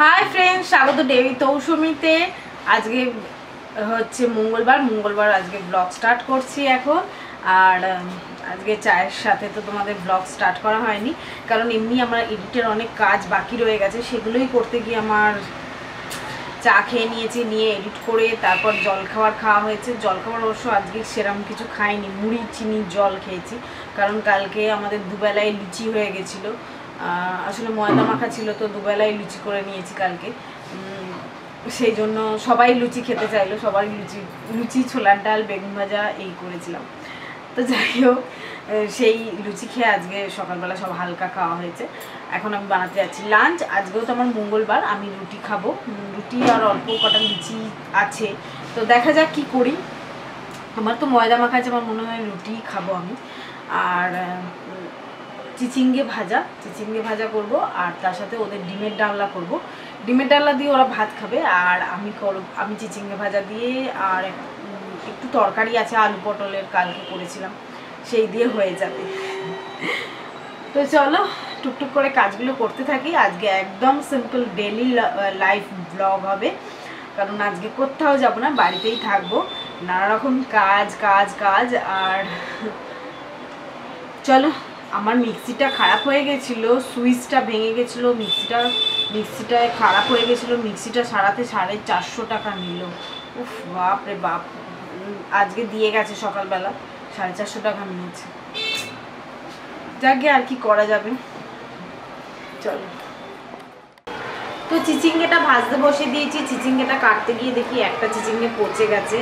Hi friends स्वागत देवी तौसुमीते आज के হচ্ছে মঙ্গলবার আজকে ব্লগ স্টার্ট করছি এখন। আর আজকে চায়ের সাথে তো তোমাদের ব্লগ স্টার্ট করা হয়নি, কারণ এমনি আমার এডিটের অনেক কাজ বাকি রয়ে গেছে, সেগুলোই করতে গিয়ে আমার চা খেয়ে নিয়েছি, নিয়ে এডিট করে তারপর খাওয়া হয়েছে। জলখাবার অবশ্য আজকে সেরকম কিছু খাইনি, মুড়ি চিনি জল খেয়েছি, কারণ কালকে আমাদের দুবেলায় লুচি হয়ে গেছিলো। আসলে ময়দা মাখা ছিল তো দুবেলায় লুচি করে নিয়েছি কালকে, সেই জন্য সবাই লুচি খেতে চাইলো, সবাই লুচি ছোলার ডাল বেগুন ভাজা এই করেছিলাম। তো যাই হোক, সেই লুচি খেয়ে আজকে সকালবেলা সব হালকা খাওয়া হয়েছে। এখন আমি বানাতে যাচ্ছি লাঞ্চ। আজকেও তো আমার মঙ্গলবার, আমি রুটি খাবো, রুটি আর অল্প কটা লুচি আছে, তো দেখা যাক কি করি। আমার তো ময়দা মাখা আছে, আমার মনে হয় রুটি খাবো আমি। আর চিচিঙ্গে ভাজা করব, আর তার সাথে ওদের ডিমের ডালনা করব। ডিমের ডালনা দিয়ে ওরা ভাত খাবে, আর আমি চিচিঙ্গে ভাজা দিয়ে, আর একটু তরকারি আছে আলু পটলের, কালকে করেছিলাম, সেই দিয়ে হয়ে যাবে। তো চলো টুকটুক করে কাজগুলো করতে থাকি। আজকে একদম সিম্পল ডেলি লাইফ ব্লগ হবে, কারণ আজকে কোথাও যাব না, বাড়িতেই থাকবো। নানা রকম কাজ। আর চলো, আমার মিক্সিটা খারাপ হয়ে গেছিলো, সুইচটা ভেঙে গেছিলো, মিক্সিটায় খারাপ হয়ে গেছিলো, মিক্সিটা সারাতে 450 টাকা নিল। উফ বাপ রে বাপ, আজকে দিয়ে গেছে সকালবেলা, 450 টাকা নিয়েছে। যাকে আর কি করা যাবে, চলো। তো চিচিঙ্গেটা ভাজতে বসে দিয়েছি। চিচিঙ্গেটা কাটতে গিয়ে দেখি একটা চিচিঙ্গে পচে গেছে,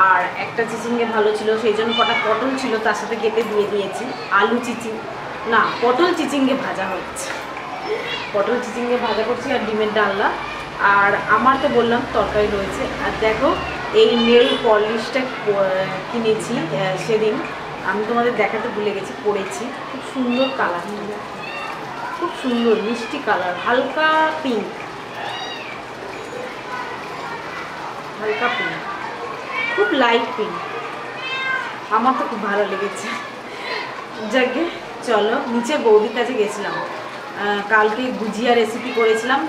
আর একটা চিচিঙ্গে ভালো ছিল, সেই জন্য কটা পটল ছিল তার সাথে কেটে দিয়ে দিয়েছি। পটল চিচিঙ্গে ভাজা হচ্ছে, পটল চিচিঙ্গে ভাজা করছি, আর ডিমের ডালনা। আর আমার তো বললাম তরকারি রয়েছে। আর দেখো, এই নেল পলিশটা কিনেছি সেদিন, আমি তোমাদের দেখাতে ভুলে গেছি, পরেছি। খুব সুন্দর কালার, খুব সুন্দর মিষ্টি কালার, হালকা পিঙ্ক, খুব লাইট পিঙ্ক, আমার তো খুব ভালো লেগেছে। যাকে চলো, নিচে বৌদির কাছে গেছিলাম, কালকে গুজিয়া রেসিপি করেছিলাম,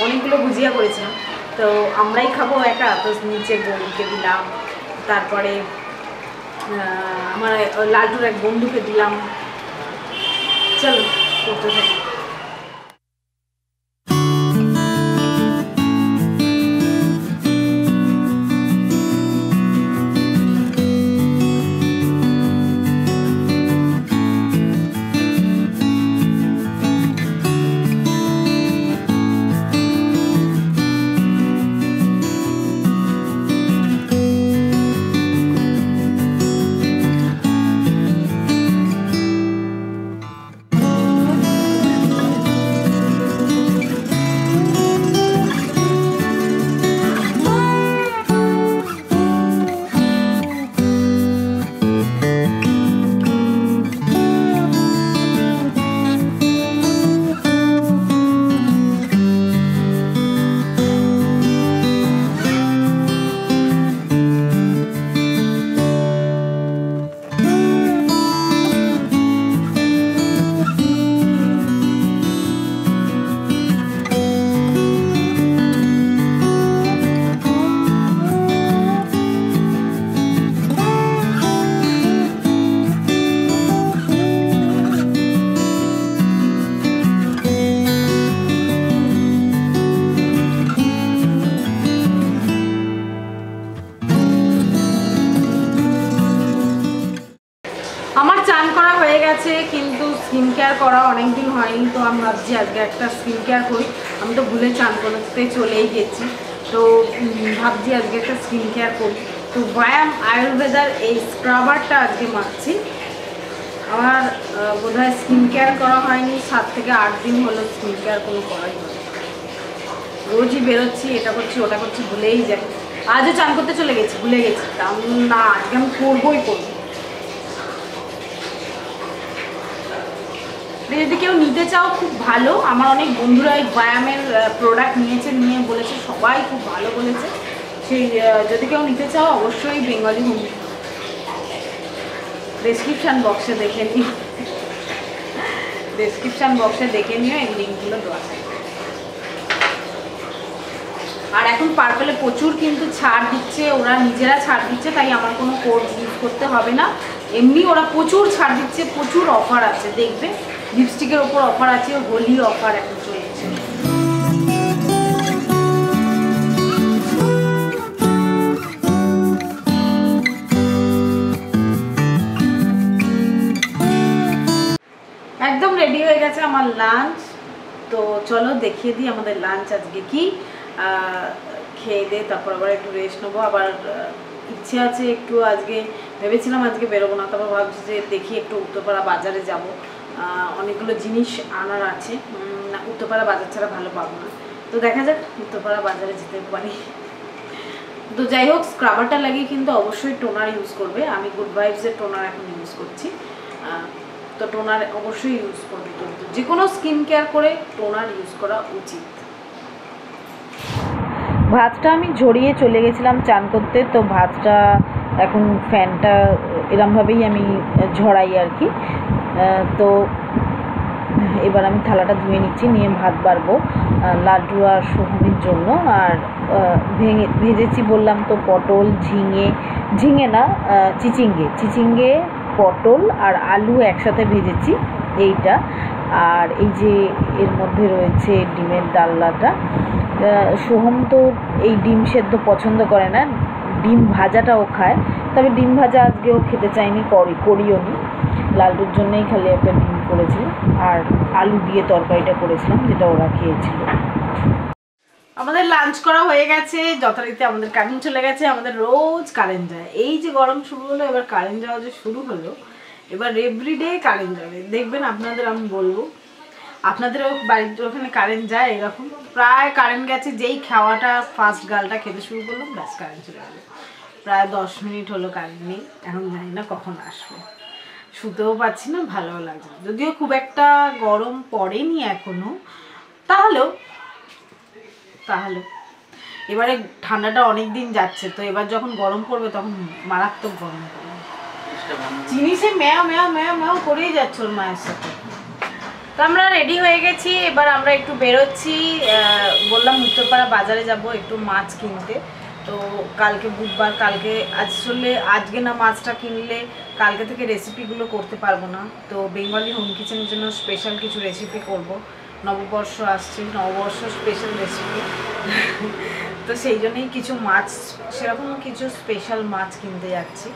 অনেকগুলো গুজিয়া করেছিলাম, তো আমরাই খাবো একা, তো নিচে বৌদিকে দিলাম, তারপরে আমার লালটুর এক বন্ধুকে দিলাম। চলো করতে থাকি। আমার চান করা হয়ে গেছে, কিন্তু স্কিন কেয়ার করা অনেক দিন হয়নি, তো আমি ভাবছি আজকে একটা স্কিন কেয়ার করি। আমি তো ভুলে চান করতে চলেই গেছি, তো ভাবছি আজকে একটা স্কিন কেয়ার করি। তো ব্যায়াম আয়ুর্বেদার এই স্ক্রাবারটা আজকে মাখছি। আমার বোধহয় স্কিন কেয়ার করা হয়নি, 7 থেকে 8 দিন হলো স্কিন কেয়ার কোনো করাই হয়নি। রোজই বেরোচ্ছি, এটা করছি ওটা করছি, ভুলেই যাই। আজও চান করতে চলে গেছি, ভুলে গেছি, না আজকে আমি করবোই। যদি কেউ নিতে চাও খুব ভালো, আমার অনেক বন্ধুরা এই ব্যায়ামের প্রোডাক্ট নিয়ে বলেছে, সবাই খুব ভালো বলেছে। সেই যদি কেউ নিতে চাও অবশ্যই বেঙ্গলি হোম ডেসক্রিপশান বক্সে দেখে নিই। ডেসক্রিপশন বক্সে দেখে নিও, এই লিঙ্কগুলো দেওয়া থাকবে। আর এখন পার্পেলে প্রচুর কিন্তু ছাড় দিচ্ছে, ওরা নিজেরা ছাড় দিচ্ছে, তাই আমার কোনো কোড ইউজ করতে হবে না। এমনি ওরা প্রচুর ছাড় দিচ্ছে, প্রচুর অফার আছে, দেখবে লিপস্টিকের ওপর অফার আছে, হোলি অফার এখন চলছে। একদম রেডি হয়ে গেছে আমার লাঞ্চ। তো চলো দেখিয়ে দিই আমাদের লাঞ্চ আজকে কি। খেয়ে দিয়ে তারপর আবার একটু রেস্ট নেবো। আবার ইচ্ছে আছে একটু, আজকে ভেবেছিলাম আজকে বেরোবো না, তারপর ভাবছি যে দেখি একটু উত্তরপাড়া বাজারে যাব, অনেকগুলো জিনিস আনার আছে। উত্তরপাড়া বাজার ছাড়া ভালো পাবো না, তো দেখা যাক উত্তরপাড়া বাজারে যেতে পারি। তো যাই হোক, স্ক্রাবারটা লাগিয়ে কিন্তু অবশ্যই টোনার ইউজ করবে। আমি গুড ভাইবসের টোনার এখন ইউজ করছি, তো টোনার অবশ্যই ইউজ করবে। কিন্তু যে কোনো স্কিন কেয়ার করে টোনার ইউজ করা উচিত। ভাতটা আমি ঝরিয়ে চলে গেছিলাম চান করতে, তো ভাতটা এখন ফ্যানটা এরমভাবেই আমি ঝরাই আর কি। তো এবার আমি থালাটা ধুয়ে নিচ্ছি, নিয়ে ভাত বাড়বো লাড্ডু আর সোহমের জন্য। আর ভেজেছি বললাম তো পটল, ঝিঙে না চিচিঙ্গে, পটল আর আলু একসাথে ভেজেছি এইটা। আর এই যে এর মধ্যে রয়েছে ডিমের ডালনাটা। সোহম তো এই ডিম সেদ্ধ পছন্দ করে না, ডিম ভাজাটাও খায়, তবে ডিম ভাজা আজকেও খেতে চাইনি, করিও নি। লালটুর জন্যই খালি একটা ডিম করেছিলাম আর আলু দিয়ে তরকারিটা করেছিলাম, যেটা ওরা খেয়েছিল। আমাদের লাঞ্চ করা হয়ে গেছে, যথারীতি আমাদের কারেন্ট চলে গেছে। আমাদের রোজ কারেন্ট যায়, এই যে গরম শুরু হলো, এবার কারেন্ট যাওয়া যে শুরু হলো, এবার এভরিডে কারেন্ট যাবে। দেখবেন আপনাদের, আমি বলবো আপনাদেরও বাড়ির ওখানে কারেন্ট যায় এরকম। প্রায় কারেন্ট গেছে, যেই খাওয়াটা ফার্স্ট গালটা খেতে শুরু করলাম, ব্যাস কারেন্ট চলে গেল। প্রায় 10 মিনিট হলো কারেন্ট নেই, এখন জানি না কখন আসবে। শুতেও পাচ্ছি না, ভালোও লাগছে না, যদিও খুব একটা গরম পড়েনি এখনো। তাহলেও এবারে ঠান্ডাটা অনেক দিন যাচ্ছে, তো এবার যখন গরম পড়বে তখন মারাত্মক গরম পড়বে। চিনি সে ম্যাও ম্যাও ম্যাও ম্যাও করেই যাচ্ছে ওর মায়ের সাথে। তো আমরা রেডি হয়ে গেছি, এবার আমরা একটু বেরোচ্ছি। বললাম উত্তরপাড়া বাজারে যাব একটু মাছ কিনতে। তো কালকে বুধবার, কালকে আজকে না মাছটা কিনলে কালকে থেকে রেসিপিগুলো করতে পারবো না। তো বেঙ্গলি হোম কিচেনের জন্য স্পেশাল কিছু রেসিপি করব। নববর্ষ আসছে, নববর্ষ স্পেশাল রেসিপি। তো সেই জন্যই কিছু মাছ, সেরকম কিছু স্পেশাল মাছ কিনতে যাচ্ছি।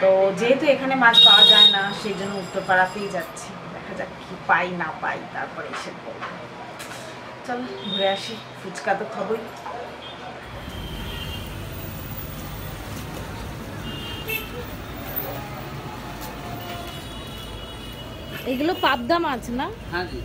তো যেহেতু এখানে মাছ পাওয়া যায় না, সেই জন্য উত্তরপাড়াতেই যাচ্ছি। দেখা যাক কি পাই না পাই, তারপরে এসে বলবো। চলো ঘুরে আসি, ফুচকা তো খাবই। এগুলো পাবদা মাছ না? হ্যাঁ জি।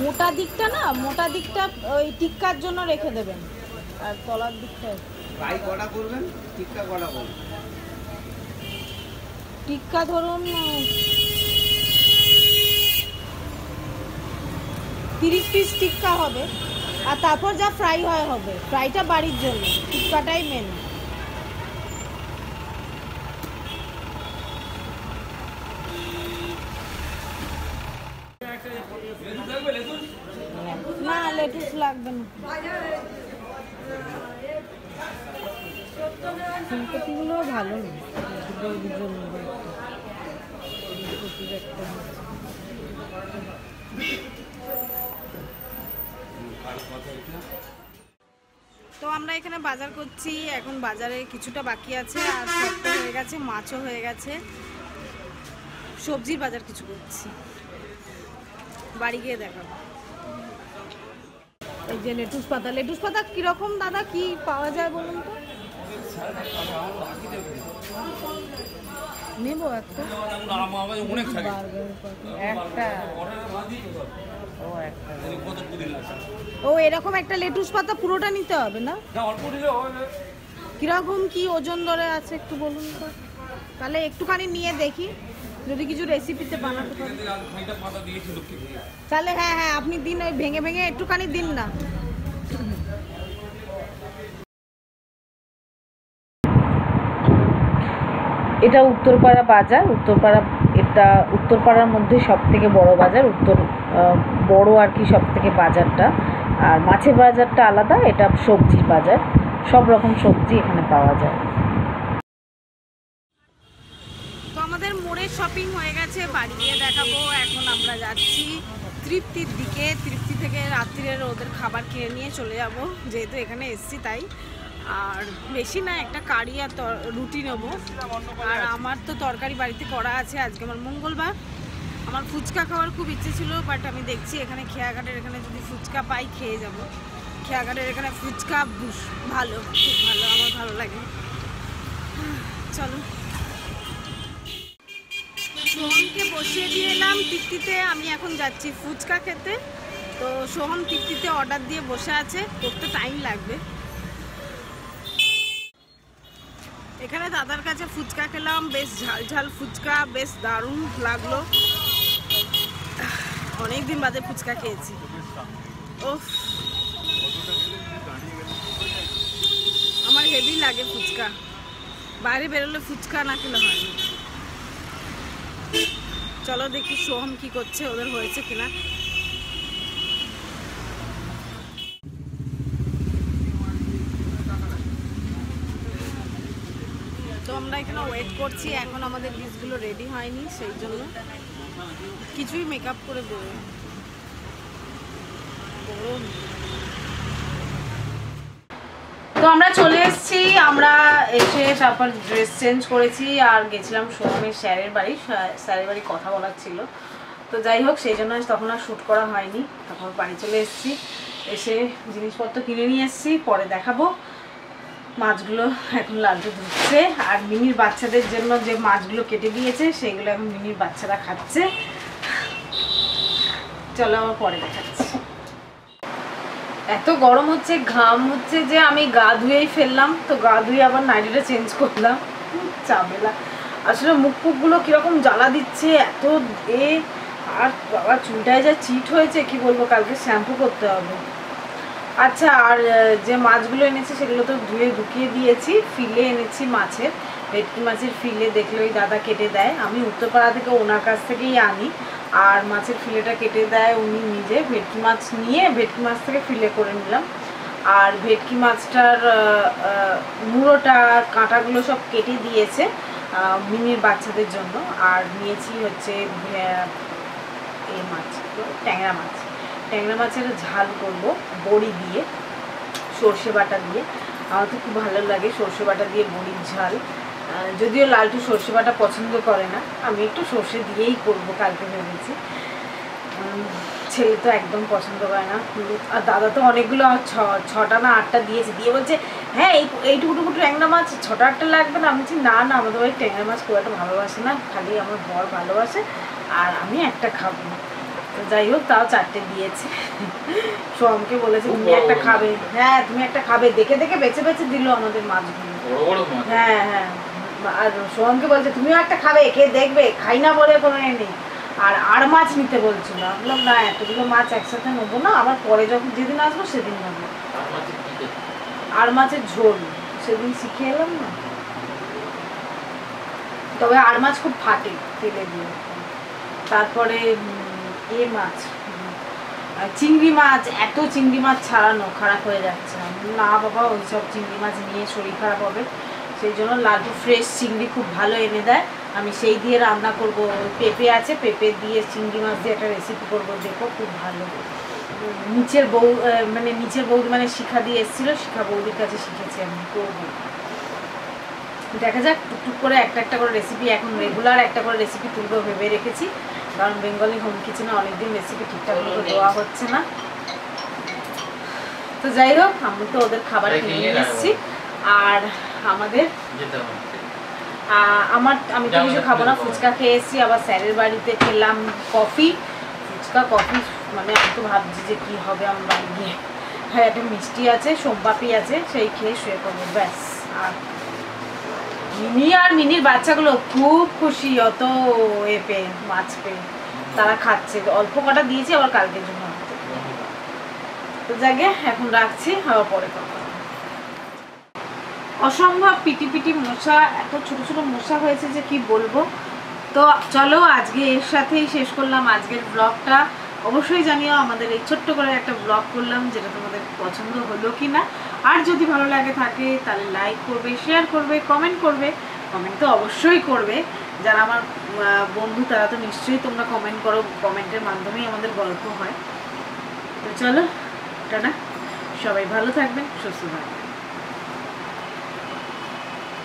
মোটা দিকটা ওই টিক্কার জন্য রেখে দেবেন, আর তলার দিকটা ফ্রাই কটা করবেন। টিক্কা কটা করবেন? টিক্কা ধরুন 30 পিস টিক্কা হবে, আর তারপর যা ফ্রাই হবে। ফ্রাইটা বাড়ির জন্য, টিক্কাটাই মেন। না লেটুস লাগবে না, ফুলকপিগুলো ভালো না। তো আমরা এখানে বাজার করছি, এখন বাজারে কিছুটা বাকি আছে, আর সবটা হয়ে গেছে, মাছও হয়ে গেছে। সবজির বাজার কিছু করছি, বাড়ি গিয়ে দেখাবো। এই যে লেটুস পাতা কিরকম দাদা, কি পাওয়া যায় বলুন তো? নেবো একটা। ও এরকম একটা লেটুস পাতা পুরোটা নিতে হবে না? কিরকম কি ওজন ধরে আছে একটু বলুন তো, তাহলে একটুখানি নিয়ে দেখি যদি কিছু রেসিপিতে বানাতে পারি। তাহলে হ্যাঁ আপনি দিন, ওই ভেঙে ভেঙে একটুখানি দিন না। এটা উত্তরপাড়া বাজার। এটা উত্তরপাড়ার মধ্যে সবথেকে বড় বাজার, বড় আর কি সবথেকে বাজারটা। আর মাছের বাজারটা আলাদা, এটা সবজির বাজার, সব রকম সবজি এখানে পাওয়া যায়। তো আমাদের মোড়ের শপিং হয়ে গেছে, বাড়ি গিয়ে দেখাবো। এখন আমরা যাচ্ছি তৃপ্তির দিকে। তৃপ্তি থেকে রাত্রিরের ওদের খাবার কিনে নিয়ে চলে যাব, যেহেতু এখানে এসছি তাই। আর বেশি না, একটা কারি আর রুটি নেবো। আর আমার তো তরকারি বাড়িতে করা আছে, আজকে আমার মঙ্গলবার। আমার ফুচকা খাওয়ার খুব ইচ্ছে ছিল, বাট আমি দেখছি এখানে খেয়াঘাটের এখানে যদি ফুচকা পাই খেয়ে যাব। খেয়াঘাটের এখানে ফুচকা ভালো, খুব ভালো, আমার ভালো লাগে। চলো, সোহনকে বসিয়ে দিয়ে এলাম তৃপ্তিতে, আমি এখন যাচ্ছি ফুচকা খেতে। তো সোহন তৃপ্তিতে অর্ডার দিয়ে বসে আছে, করতে টাইম লাগবে। এখানে দাদার কাছে ফুচকা খেলাম, বেশ ঝাল ঝাল ফুচকা, বেশ দারুণ লাগলো। অনেকদিন বাদে ফুচকা খেয়েছি। ওফ, আমার হেভি লাগে ফুচকা, বাইরে বেরোলে ফুচকা না খেলে হয় না। চলো দেখি সোহম কি করছে, ওদের হয়েছে কিনা। তো আমরা এখানে ওয়েট করছি, এখন আমাদের ডিশগুলো রেডি হয়নি, সেই জন্য কিছুই মেকআপ করে বেরোয়। তো আমরা চলে এসেছি, আমরা এসে তারপর ড্রেস চেঞ্জ করেছি আর গেছিলাম সোহমের স্যারের বাড়ি কথা বলার ছিল। তো যাই হোক, সেই জন্য তখন আর শ্যুট করা হয়নি, তখন বাড়ি চলে এসেছি। এসে জিনিসপত্র কিনে নিয়ে এসেছি, পরে দেখাবো। মাছগুলো এখন লাড্ডু ধুচ্ছে, আর মিনির বাচ্চাদের জন্য যে মাছগুলো কেটে দিয়েছে সেগুলো এখন মিনির বাচ্চারা খাচ্ছে। চলো আমার পরে দেখাচ্ছি। এত গরম হচ্ছে, ঘাম হচ্ছে যে আমি গা ধুয়েই ফেললাম। তো গা ধুয়ে আবার নাইটিটা চেঞ্জ করলাম, চাবেলা। আসলে মুখ ফুকগুলো কীরকম জ্বালা দিচ্ছে, এত আর বাবা চুলটায় যা চিট হয়েছে কি বলবো, কালকে শ্যাম্পু করতে হবে। আচ্ছা, আর যে মাছগুলো এনেছি সেগুলো তো ধুয়ে ঢুকিয়ে দিয়েছি। ফিলে এনেছি মাছের, ভেটকি মাছের ফিলে, দেখলে ওই দাদা কেটে দেয়। আমি উত্তরপাড়া থেকে ওনার কাছ থেকেই আনি, আর মাছের ফিলেটা কেটে দেয় উনি নিজে। ভেটকি মাছ নিয়ে ভেটকি মাছ থেকে ফিলে করে নিলাম। আর ভেটকি মাছটার মুড়োটা, কাঁটাগুলো সব কেটে দিয়েছে মিনির বাচ্চাদের জন্য। আর নিয়েছি হচ্ছে এই মাছ, ট্যাংরা মাছ। ট্যাংরা মাছের ঝাল করব বড়ি দিয়ে, সর্ষে বাটা দিয়ে। আমার তো খুব ভালো লাগে সর্ষে বাটা দিয়ে বড়ির ঝাল। যদিও লালটু সর্ষে বাটা পছন্দ করে না, আমি একটু সর্ষে দিয়েই করবো কালকে ভেবেছি। ছেলে তো একদম পছন্দ করে না। আর দাদা তো অনেকগুলো 6টা না 8টা দিয়েছে, দিয়ে বলছে হ্যাঁ এইটুকুটুকু ট্যাংরা মাছ 6টা 8টা লাগবে না। আমি বলছি না আমাদের বাড়ি ট্যাংরা মাছ খুব একটা ভালোবাসে না, খালি আমার বর ভালোবাসে, আর আমি একটা খাবো। তো যাই হোক, তাও 4টে দিয়েছে। সোমকে বলেছে তুমি একটা খাবে, হ্যাঁ তুমি একটা খাবে, দেখে দেখে বেছে বেছে দিল আমাদের মাছগুলো। হ্যাঁ হ্যাঁ, আর সোমকে বলছে তুমিও একটা খাবে, কে দেখবে, খাই না বলে কোনো নেই। আর মাছ নিতে বলছিল, বললাম না এতগুলো মাছ একসাথে নেবো না, আবার পরে যখন যেদিন আসবো সেদিন নেবো। আর মাছের ঝোল সেদিন শিখে এলাম না, তবে আর মাছ খুব ফাটে তেলে দিয়ে। তারপরে মাছ, চিংড়ি মাছ, এত চিংড়ি মাছ ছাড়ানো খারাপ হয়ে যাচ্ছে। না বাবা, ওই সব চিংড়ি মাছ নিয়ে শরীর খারাপ হবে। সেই জন্য লাড্ডু ফ্রেশ চিংড়ি খুব ভালো এনে দেয়, আমি সেই দিয়ে রান্না করব। পেঁপে আছে, পেঁপে দিয়ে চিংড়ি মাছ দিয়ে একটা রেসিপি করবো, দেখো খুব ভালো। নিচের বৌদি মানে শিখা দিয়ে এসেছিলো, শিখা বৌদির কাছে শিখেছি আমি করবো। দেখা যাক, টুকটুক করে একটা করে রেসিপি, এখন রেগুলার একটা করে রেসিপি তুলবো ভেবে রেখেছি, কারণ বেঙ্গলি হোম কিচেনে অনেকদিন রেসিপি ঠিকঠাক মতো দেওয়া হচ্ছে না। তো যাই হোক, আমি তো ওদের খাবার কিনে নিয়ে এসেছি। আর আমি তো কিছু খাবো না, ফুচকা খেয়ে এসেছি। আবার স্যারের বাড়িতে খেলাম কফি, ফুচকা কফি, মানে আমি তো ভাবছি যে কী হবে আমার বাড়ি গিয়ে। হ্যাঁ, একটা মিষ্টি আছে, সোমপাপড়ি আছে, সেই খেয়ে শুয়ে পড়বো ব্যাস। আর মিনির বাচ্চাগুলো খুব খুশি, অত মাছ পেয়ে তারা খাচ্ছে। অল্প কটা দিয়েছি আবার কালকের জন্য। তো জাগে এখন রাখছি, আবার পরে কথা। অসম্ভব পিটি পিটি মশা, এত ছোট ছোট মশা হয়েছে যে কি বলবো। তো চলো আজকে এর সাথেই শেষ করলাম আজকের ব্লগটা। অবশ্যই জানিও আমাদের এই ছোট্ট করে একটা ব্লগ করলাম যেটা তোমাদের পছন্দ হলো কি না। আর যদি ভালো লাগে থাকে তাহলে লাইক করবে, শেয়ার করবে, কমেন্ট করবে। কমেন্ট তো অবশ্যই করবে, যারা আমার বন্ধু তারা তো নিশ্চয়ই তোমরা কমেন্ট করো, কমেন্টের মাধ্যমেই আমাদের গল্প হয়। তো চলো টাটা, সবাই ভালো থাকবেন, সুস্থ থাকবেন।